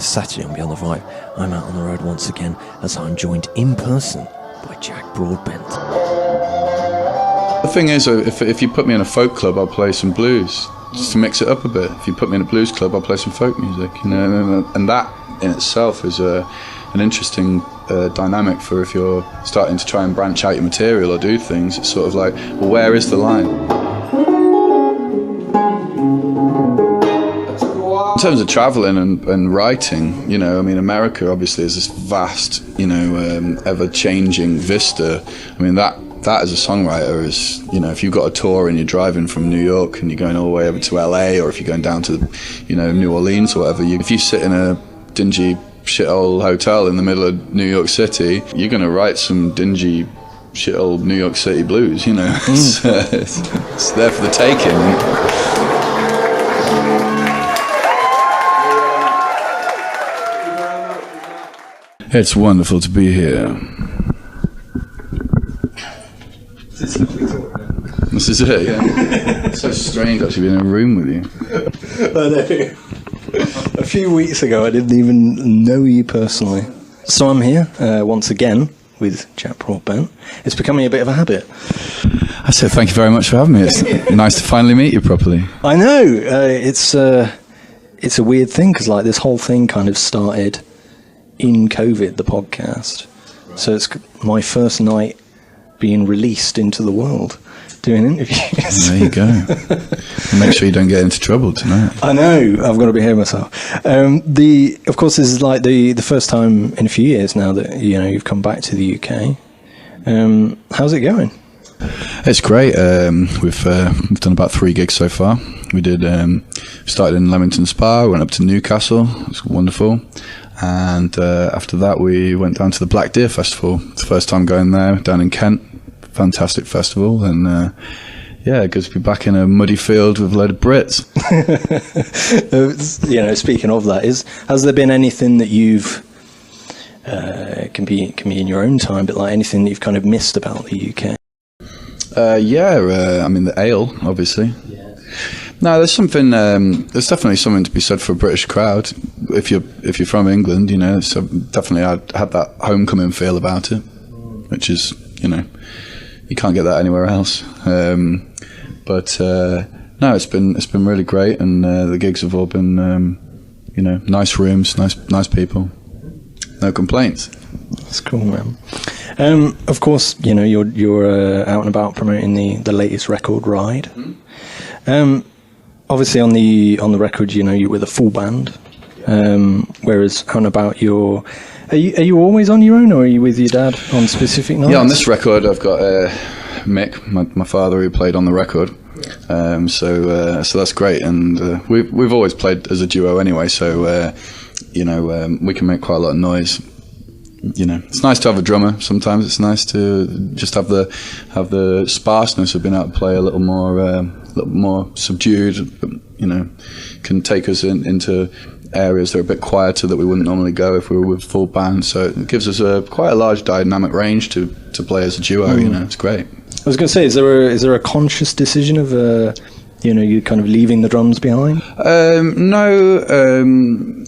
Saturday on Beyond the Vibe, I'm out on the road once again as I'm joined in person by Jack Broadbent. The thing is, if you put me in a folk club, I'll play some blues, just to mix it up a bit. If you put me in a blues club, I'll play some folk music, you know, and that in itself is an interesting dynamic for if you're starting to try and branch out your material or do things. It's sort of like, well, where is the line? In terms of travelling and writing, you know, I mean, America obviously is this vast, you know, ever-changing vista. I mean, that as a songwriter is, you know, if you've got a tour and you're driving from New York and you're going all the way over to LA, or if you're going down to, you know, New Orleans or whatever, if you sit in a dingy shithole hotel in the middle of New York City, you're going to write some dingy shithole New York City blues, you know. It's there for the taking. It's wonderful to be here. This is it, yeah. It's so strange actually being in a room with you. I know. A few weeks ago I didn't even know you personally. So I'm here once again with Jack Broadbent. It's becoming a bit of a habit. I said thank you very much for having me. It's nice to finally meet you properly. I know. It's a weird thing because like this whole thing kind of started in COVID, the podcast. So it's my first night being released into the world, doing interviews. There you go. Make sure you don't get into trouble tonight. I know, I've got to behave myself. Of course, this is like the first time in a few years now that, you know, you've come back to the UK. How's it going? It's great. We've done about 3 gigs so far. We did started in Leamington Spa, went up to Newcastle. It was wonderful. And after that, we went down to the Black Deer Festival. It's the first time going there, down in Kent. Fantastic festival. And yeah, good to be back in a muddy field with a load of Brits. You know, speaking of that, has there been anything that you've can be in your own time, but like anything that you've kind of missed about the UK? I mean, the ale, obviously. Yeah. No, there's something. There's definitely something to be said for a British crowd. If you're from England, you know, so definitely I had that homecoming feel about it, which is, you know, you can't get that anywhere else. But no, it's been really great, and the gigs have all been, you know, nice rooms, nice people, no complaints. That's cool, man. Of course, you know, you're out and about promoting the latest record, Ride. Obviously, on the record, you know, you're with a full band. Whereas out and about, are you always on your own, or are you with your dad on specific nights? Yeah, on this record, I've got Mick, my father, who played on the record. So that's great, and we've always played as a duo anyway. So you know, we can make quite a lot of noise. You know, it's nice to have a drummer. Sometimes it's nice to just have the sparseness of being able to play a little more subdued. You know, can take us into areas that are a bit quieter that we wouldn't normally go if we were with full band. So it gives us quite a large dynamic range to play as a duo. You know, it's great. I was going to say, is there a conscious decision of you know, you kind of leaving the drums behind? No.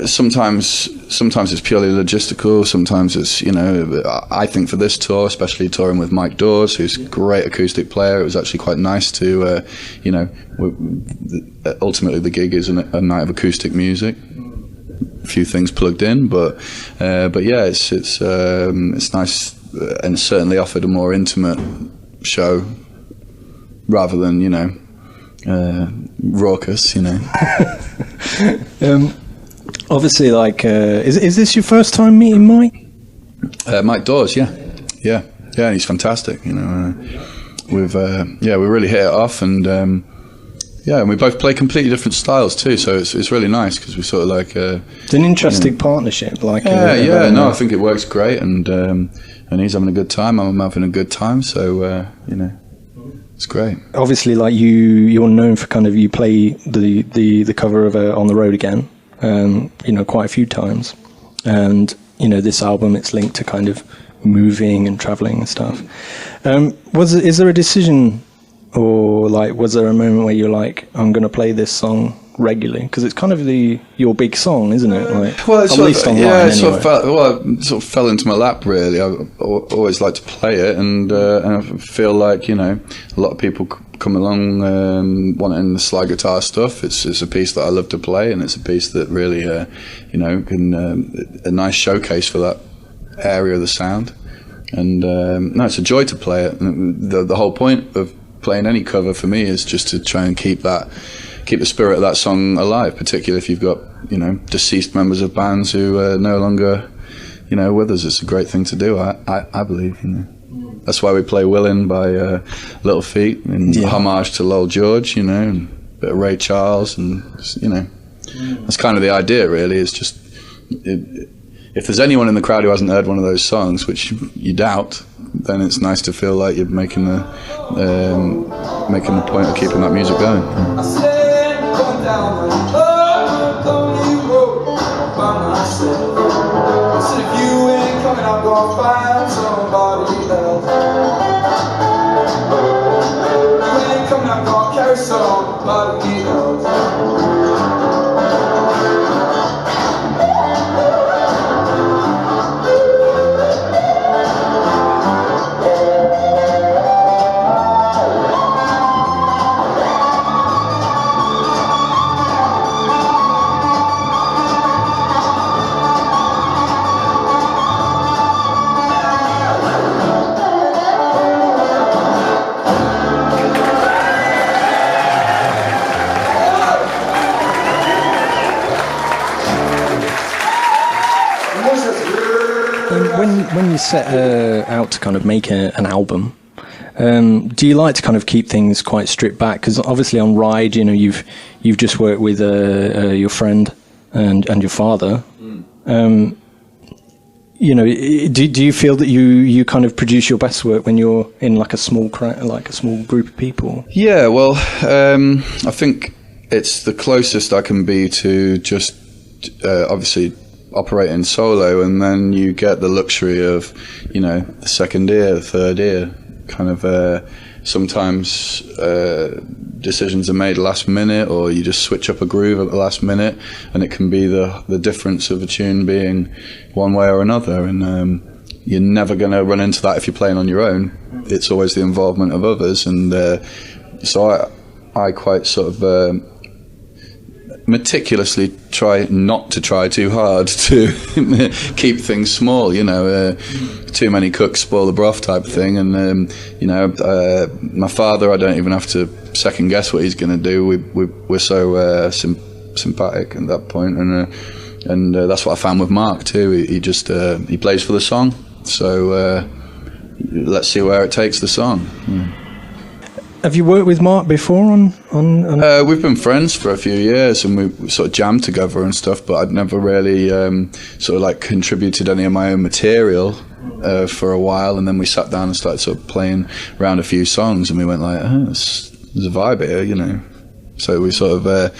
Sometimes it's purely logistical. Sometimes it's, you know, I think for this tour, especially touring with Mike Dawes, who's a great acoustic player, it was actually quite nice to, you know, ultimately the gig is a night of acoustic music. A few things plugged in, but yeah, it's nice, and certainly offered a more intimate show rather than, you know, raucous, you know. Obviously, like, is this your first time meeting Mike? Mike Dawes, yeah, he's fantastic. You know, we really hit it off, and and we both play completely different styles too. So it's really nice because we sort of like it's an interesting partnership. Like, I think it works great, and he's having a good time. I'm having a good time. So you know. It's great. Obviously, like you're known for kind of, you play the cover of On the Road Again. You know, quite a few times, and you know, this album, it's linked to kind of moving and traveling and stuff. Is there a decision, or like, was there a moment where you're like, I'm going to play this song regularly? Because it's kind of your big song, isn't it? Like, well, it's at least online, anyway. it sort of fell into my lap, really. I always like to play it, and I feel like, you know, a lot of people come along wanting the slide guitar stuff. It's a piece that I love to play, and it's a piece that really, you know, can a nice showcase for that area of the sound. And no, it's a joy to play it. The whole point of playing any cover for me is just to try and keep the spirit of that song alive, particularly if you've got, you know, deceased members of bands who are no longer, you know, with us. It's a great thing to do, I believe, you know. That's why we play Willin' by Little Feat, in homage to Lowell George, you know, and a bit of Ray Charles, and, you know, that's kind of the idea, really. It's just, if there's anyone in the crowd who hasn't heard one of those songs, which you doubt, then it's nice to feel like you're making the point of keeping that music going. I said, going down the lonely road by myself. I said, if you ain't coming, I'm gonna find somebody else. If you ain't coming, I'm gonna carry somebody else. When you set out to kind of make an album, do you like to kind of keep things quite stripped back? Because obviously on Ride, you know, you've just worked with your friend and your father. You know, do you feel that you kind of produce your best work when you're in like a small group of people? Yeah, well, I think it's the closest I can be to just obviously operating solo, and then you get the luxury of, you know, the second ear, the third ear, kind of sometimes decisions are made last minute, or you just switch up a groove at the last minute, and it can be the difference of a tune being one way or another, and you're never going to run into that if you're playing on your own. It's always the involvement of others, and so I quite sort of meticulously try not to try too hard to keep things small, you know, too many cooks spoil the broth type of thing. And you know, my father, I don't even have to second guess what he's going to do. We're so sympathetic at that point, and that's what I found with Mark too. He just he plays for the song, so let's see where it takes the song. Have you worked with Mark before on? We've been friends for a few years, and we sort of jammed together and stuff, but I'd never really sort of like contributed any of my own material for a while, and then we sat down and started sort of playing around a few songs, and we went like, oh, there's a vibe here, you know. So we sort of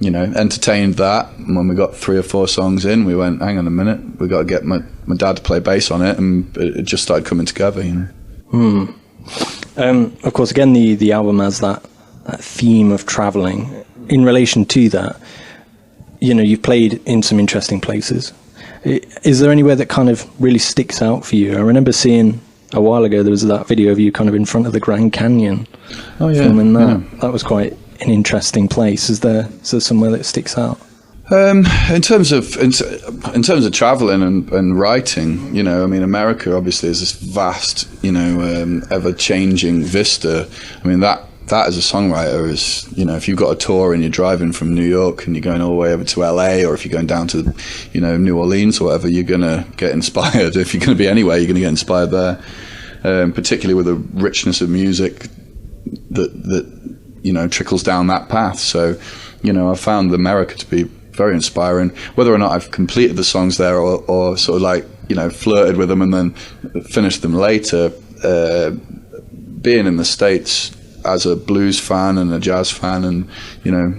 you know, entertained that, and when we got 3 or 4 songs in, we went, hang on a minute, we got to get my dad to play bass on it, and it just started coming together, you know. Of course, again, the album has that theme of travelling. In relation to that, you know, you've played in some interesting places. Is there anywhere that kind of really sticks out for you? I remember seeing a while ago, there was that video of you kind of in front of the Grand Canyon. Oh, yeah. Filming that. Yeah. That was quite an interesting place. Is there somewhere that sticks out? In terms of traveling and writing, you know, I mean, America obviously is this vast, you know, ever-changing vista. I mean, that as a songwriter is, you know, if you've got a tour and you're driving from New York and you're going all the way over to LA, or if you're going down to, you know, New Orleans or whatever, you're gonna get inspired. If you're gonna be anywhere, you're gonna get inspired there. Particularly with the richness of music that you know, trickles down that path. So, you know, I found America to be very inspiring. Whether or not I've completed the songs there, or sort of like, you know, flirted with them and then finished them later, being in the States as a blues fan and a jazz fan, and, you know,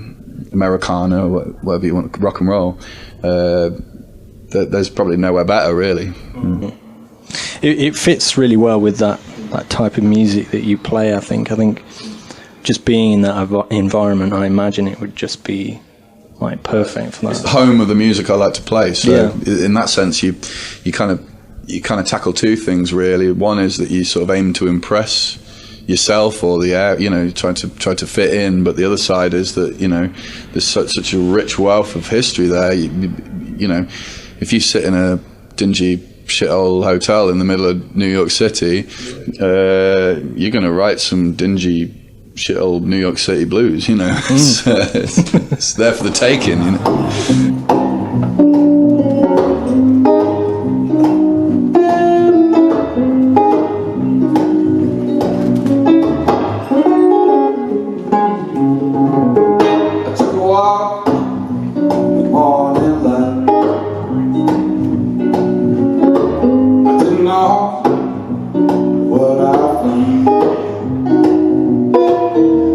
Americana, or whatever you want, rock and roll, there's probably nowhere better, really. Mm-hmm. It fits really well with that type of music that you play. I think just being in that environment, I imagine it would just be like perfect for that. It's the home of the music I like to play. So Yeah. in that sense, you kind of tackle two things really. One is that you sort of aim to impress yourself or the air, you know, try to fit in. But the other side is that, you know, there's such a rich wealth of history there. You know, if you sit in a dingy shithole hotel in the middle of New York City, you're going to write some dingy shithole New York City blues, you know. It's there for the taking, you know. I took a walk on inland. I didn't know what I found.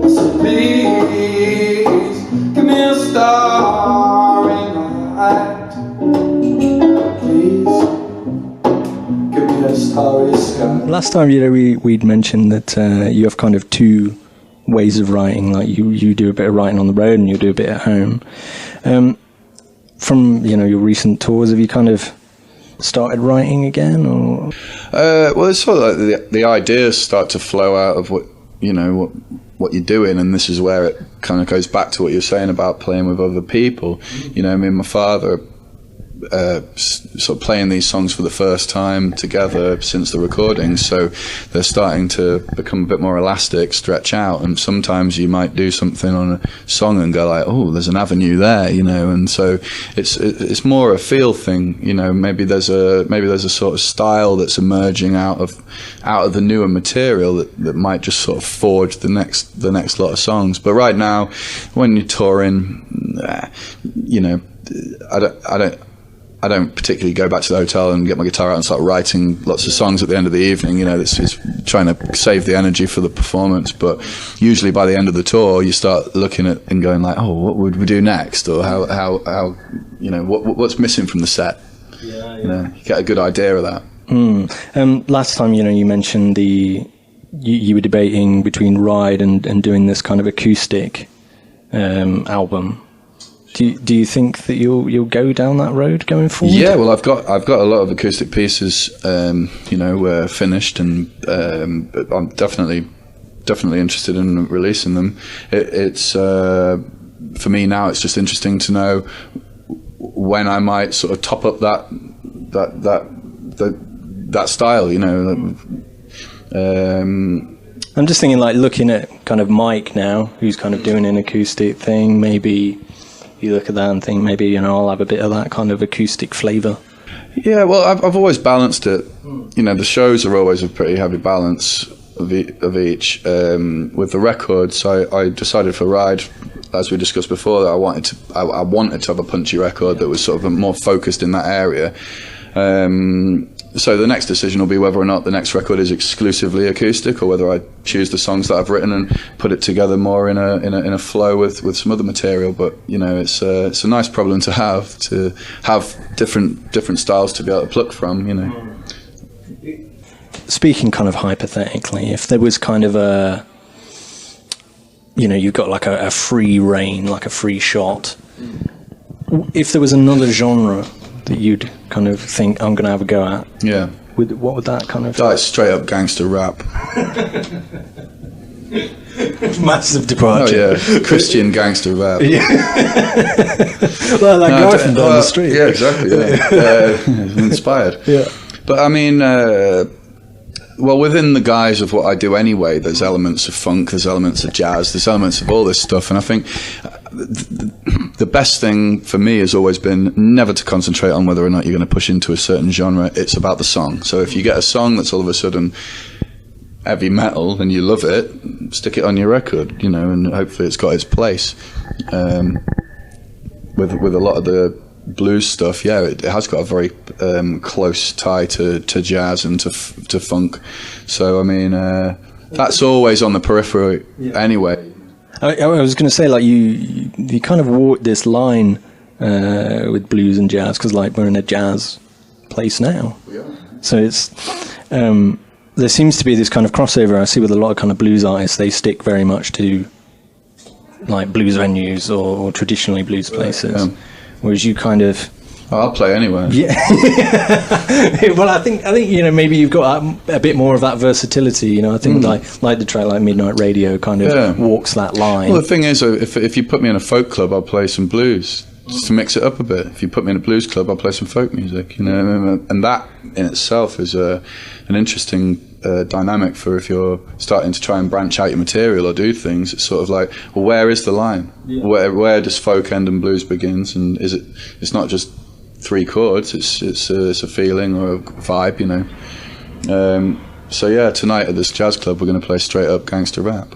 I said, please give me a starry night. Please give me a starry sky. Last time, you know, we'd mentioned that you have kind of two ways of writing. Like you do a bit of writing on the road and you do a bit at home. From, you know, your recent tours, have you kind of started writing again, or? Well, it's sort of like the ideas start to flow out of what, you know, what you're doing, and this is where it kind of goes back to what you're saying about playing with other people. You know, me and my father sort of playing these songs for the first time together since the recording, so they're starting to become a bit more elastic, stretch out, and sometimes you might do something on a song and go like, oh, there's an avenue there, you know, and so it's more a feel thing, you know. Maybe there's a sort of style that's emerging out of the newer material that might just sort of forge the next lot of songs. But right now, when you're touring, you know, I don't particularly go back to the hotel and get my guitar out and start writing lots of songs at the end of the evening. You know, it's trying to save the energy for the performance. But usually by the end of the tour, you start looking at and going like, oh, what would we do next? Or how you know, what's missing from the set? Yeah. You know, you get a good idea of that. Last time, you know, you mentioned you were debating between Ride and doing this kind of acoustic album. Do you think that you'll go down that road going forward? Yeah, well, I've got a lot of acoustic pieces, you know, finished, and I'm definitely interested in releasing them. It's for me now. It's just interesting to know when I might sort of top up that style, you know. I'm just thinking, like, looking at kind of Mike now, who's kind of doing an acoustic thing. Maybe you look at that and think, maybe, you know, I'll have a bit of that kind of acoustic flavour. Yeah, well, I've always balanced it. You know, the shows are always a pretty heavy balance of each. With the records, I decided for Ride, as we discussed before, that I wanted to have a punchy record that was sort of more focused in that area. So the next decision will be whether or not the next record is exclusively acoustic, or whether I choose the songs that I've written and put it together more in a flow with some other material. But you know, it's a nice problem to have different styles to be able to pluck from. You know. Speaking kind of hypothetically, if there was kind of a, you know, you've got like a free reign, like a free shot. If there was another genre that you'd kind of think, I'm going to have a go at, yeah, what would that kind of? Like straight up gangster rap. Massive departure. Oh yeah, Christian gangster rap. Yeah. Well, that guy from down the street. Yeah, exactly. Yeah. Inspired. Yeah. But I mean, well, within the guise of what I do anyway, there's elements of funk, there's elements of jazz, there's elements of all this stuff, and I think the best thing for me has always been never to concentrate on whether or not you're going to push into a certain genre. It's about the song. So if you get a song that's all of a sudden heavy metal and you love it, stick it on your record, you know, and hopefully it's got its place. With a lot of the blues stuff, yeah, it has got a very close tie to jazz and to funk. So I mean, that's always on the periphery anyway. I was going to say, like, you kind of walk this line with blues and jazz, because like we're in a jazz place now. Yeah. So it's there seems to be this kind of crossover I see with a lot of kind of blues artists. They stick very much to like blues venues or traditionally blues places, whereas you kind of. Oh, I'll play anywhere. Yeah. Well, I think maybe you've got a bit more of that versatility. I think like the track like Midnight Radio kind of walks that line. Well, the thing is, if you put me in a folk club, I'll play some blues just to mix it up a bit. If you put me in a blues club, I'll play some folk music. And that in itself is an interesting dynamic for if you're starting to try and branch out your material or do things. It's sort of like, well, where is the line? Yeah. Where does folk end and blues begins? And it's not just 3 chords, it's a feeling or a vibe, so yeah, tonight at this jazz club we're going to play straight up gangster rap.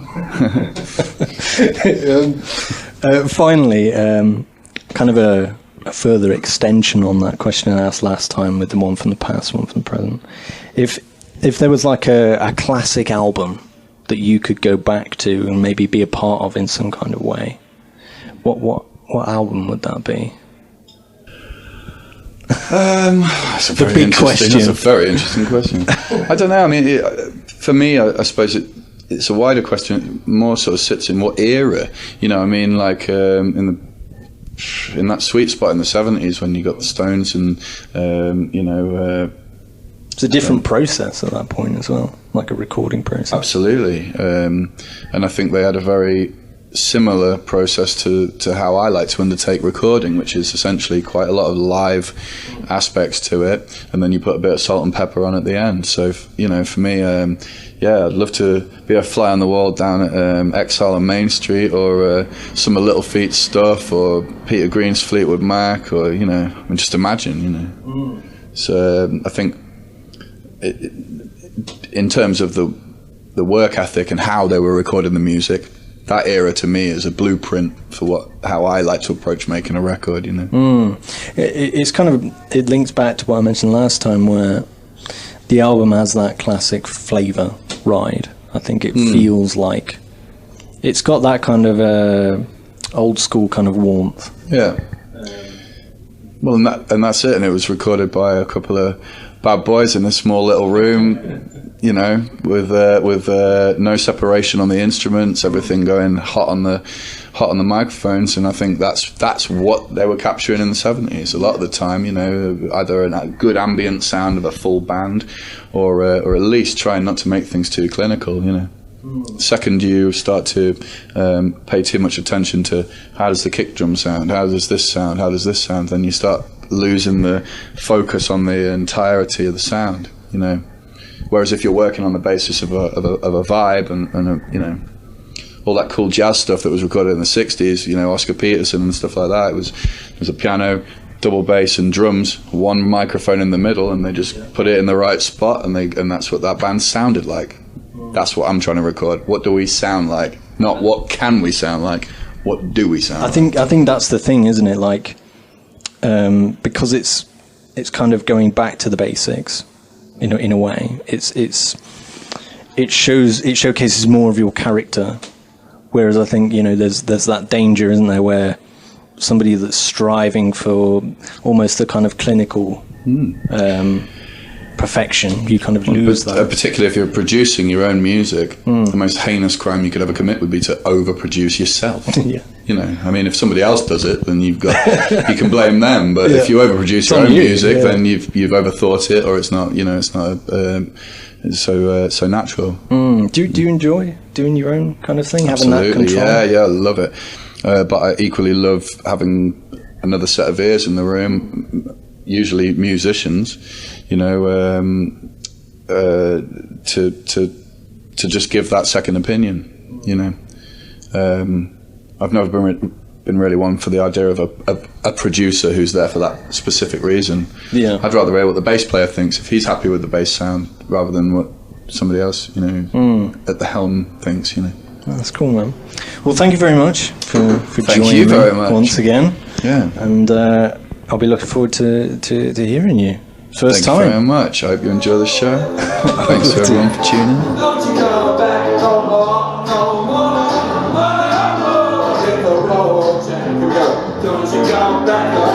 Finally, kind of a further extension on that question I asked last time with the one from the past, one from the present. If there was like a classic album that you could go back to and maybe be a part of in some kind of way, what album would that be? That's a very interesting question. I don't know. I mean, for me, I suppose it's a wider question. It more sort of sits in what era. I mean, like in that sweet spot in the 70s when you got the Stones and it's a different process at that point as well, like a recording process. Absolutely, and I think they had a very similar process to how I like to undertake recording, which is essentially quite a lot of live aspects to it, and then you put a bit of salt and pepper on at the end. So for me, I'd love to be a fly on the wall down at Exile on Main Street, or some of Little Feat's stuff, or Peter Green's Fleetwood Mac, or just imagine. So I think in terms of the work ethic and how they were recording the music, that era to me is a blueprint for how I like to approach making a record. It's kind of, it links back to what I mentioned last time, where the album has that classic flavour ride. I think it feels like it's got that kind of old school kind of warmth. Yeah. Well, and that's it. And it was recorded by a couple of bad boys in a small little room, with no separation on the instruments, everything going hot on the microphones, and I think that's what they were capturing in the 70s a lot of the time. Either a good ambient sound of a full band, or at least trying not to make things too clinical. Second you start to pay too much attention to how does the kick drum sound, how does this sound, then you start losing the focus on the entirety of the sound. Whereas if you're working on the basis of a vibe and all that cool jazz stuff that was recorded in the 60s, Oscar Peterson and stuff like that, it was a piano, double bass and drums, one microphone in the middle, and they just put it in the right spot, and that's what that band sounded like. That's what I'm trying to record. What do we sound like? Not what can we sound like, what do we sound like? I think that's the thing, isn't it? Like, because it's kind of going back to the basics. In a way, it showcases more of your character, whereas I think there's that danger, isn't there, where somebody that's striving for almost a kind of clinical perfection, you kind of lose that. Particularly if you're producing your own music, the most heinous crime you could ever commit would be to overproduce yourself. Yeah. I mean, if somebody else does it, then you can blame them. But if you overproduce your own music, then you've overthought it, or it's not so natural. Do you enjoy doing your own kind of thing? Absolutely, having that control? Yeah, I love it. But I equally love having another set of ears in the room, usually musicians, to just give that second opinion. I've never been really one for the idea of a producer who's there for that specific reason. Yeah, I'd rather hear what the bass player thinks, if he's happy with the bass sound, rather than what somebody else, at the helm thinks. That's cool, man. Well, thank you very much for Thank joining you me very much. once again. Yeah, and I'll be looking forward to hearing you. First time. Thank you very much. I hope you enjoy the show. Thanks to everyone for tuning in. Don't you come back no more, no more. Hit the road, Jack. Here we go. Don't you come back no more.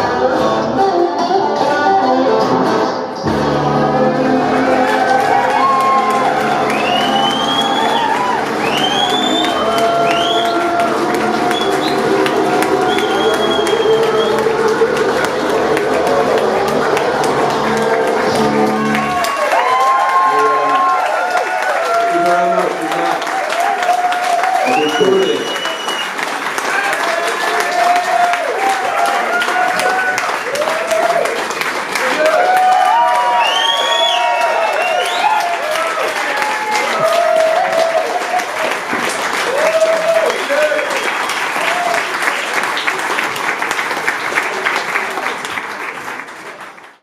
recording.